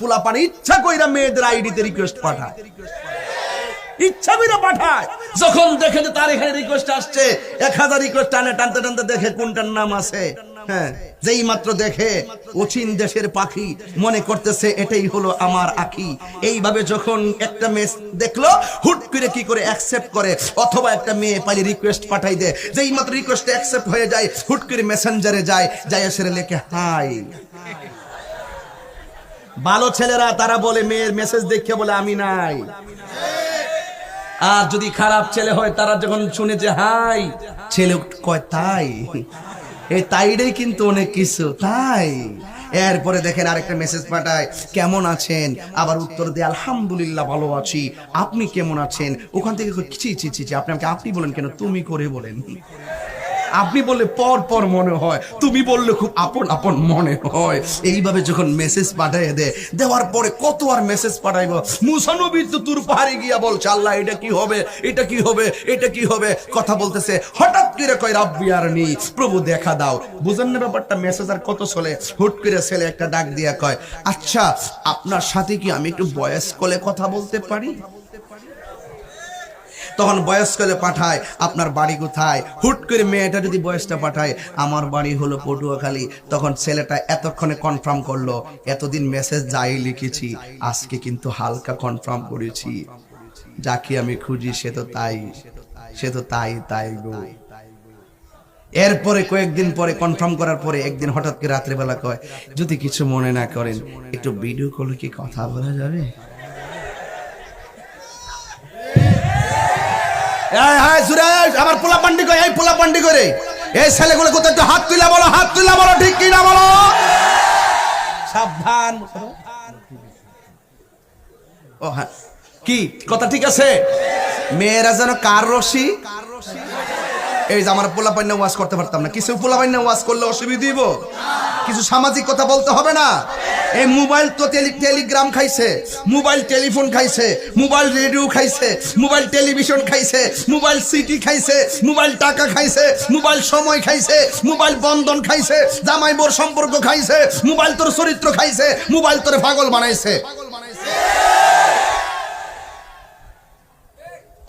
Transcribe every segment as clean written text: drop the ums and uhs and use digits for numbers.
পোলাপান ইচ্ছা কইরা মেয়েদের আইডিতে রিকোয়েস্ট পাঠায়, ইচ্ছা কইরা পাঠায়। যখন দেখে যে তার এখানে রিকোয়েস্ট আসছে, 1000 রিকোয়েস্ট টানতে টানতে দেখে কোনটার নাম আছে। হ্যাঁ, যেই মাত্র দেখে অচিন দেশের পাখি মনে করতেছে এটাই হলো আমার আখি। এইভাবে যখন একটা মেয়ে দেখলো, হুট করে কি করে অ্যাকসেপ্ট করে, অথবা একটা মেয়ে পাইলে রিকোয়েস্ট পাঠাই দেয়। যেই মাত্র রিকোয়েস্ট অ্যাকসেপ্ট হয়ে যায়, হুট করে মেসেঞ্জারে যায়, সেরে লেখে হাই। ভালো ছেলেরা তারা বলে মেয়ের মেসেজ দেখে বলে আমি নাই। আর যদি খারাপ ছেলে হয়, তারা যখন শুনে যে হাই, ছেলে কয় তাই, এই তাইটাই কিন্তু অনেক কিছু তাই। এরপরে দেখেন আরেকটা মেসেজ পাঠায়, কেমন আছেন, আবার উত্তর দেয় আলহামদুলিল্লাহ ভালো আছি, আপনি কেমন আছেন। ওখান থেকে ছি ছি ছি, আপনি আমাকে আপনি বলেন কেন, তুমি করে বলেন। আপনি বললে পর পর মনে হয়, তুমি বললে খুব আপন আপন মনে হয়। এইভাবে যখন মেসেজ পাঠিয়ে দেয়, দেওয়ার পরে কত আর মেসেজ পাঠাইব। মুসা নবী তো তুর পাহাড়ে গিয়া বলছে আল্লাহ এটা কি হবে, এটা কি হবে, এটা কি হবে, কথা বলতেছে। হঠাৎ করে কয় রাব্বি আরনি, প্রভু দেখা দাও। বুঝেন না ব্যাপারটা? মেসেজ আর কত চলে। হুট করে ছেলে একটা ডাক দিয়া কয়, আচ্ছা আপনার সাথে কি আমি একটু ভয়েস কলে কথা বলতে পারি? তখন বয়স কলে পাঠায় আপনার বাড়ি কোথায়। হুট করে মেয়েটা যদি বয়সটা পাঠায় আমার বাড়ি হলো পটুয়াখালী, তখন ছেলেটা এতক্ষণে কনফার্ম করলো, এতদিন মেসেজ যাই লিখেছি আজকে কিন্তু হালকা কনফার্ম করেছি, যাকে আমি খুঁজি সে তো তাই তাই গো। এরপরে কয়েকদিন পরে কনফার্ম করার পরে একদিন হঠাৎ করে রাত্রেবেলা কয়, যদি কিছু মনে না করেন একটু ভিডিও কলে কি কথা বলা যাবে? আমার পোলা পান্ডি করে, এই পোলা পান্ডি করে এই ছেলেগুলো কোথায়, একটু হাত তুলে বলো, হাত তুলে বলো, ঠিক কি না বলো। সাবধান। ও হ্যাঁ, কি কথা ঠিক আছে? মেয়েরা যেন কার রশি, এই যে আমার পোলা পান্না ওয়াজ করতে পারতাম না, কিছু পোলা পান্না ওয়াজ করলে অসুবিধা দিব, কিছু সামাজিক কথা বলতে হবে না। এই মোবাইল তো টেলিগ্রাম খাইছে, মোবাইল টেলিফোন খাইছে, মোবাইল রেডিও খাইছে, মোবাইল টেলিভিশন খাইছে, মোবাইল সিটি খাইছে, মোবাইল টাকা খাইছে, মোবাইল সময় খাইছে, মোবাইল বন্ধন খাইছে, জামাই বোর সম্পর্ক খাইছে, মোবাইল তোর চরিত্র খাইছে, মোবাইল তোর পাগল বানাইছে।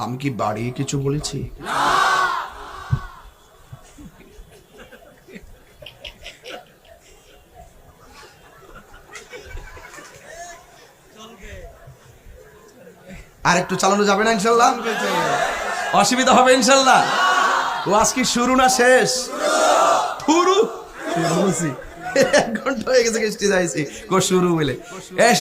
আমি কি বাড়িয়ে কিছু বলেছি? আর একটু চালানো যাবে না ইনশাল্লাহ? অসুবিধা হবে ইনশাল্লাহ? ও আজকে শুরু না শেষ? শুরু 1 ঘন্টা হয়ে গেছে, শুরু বলে।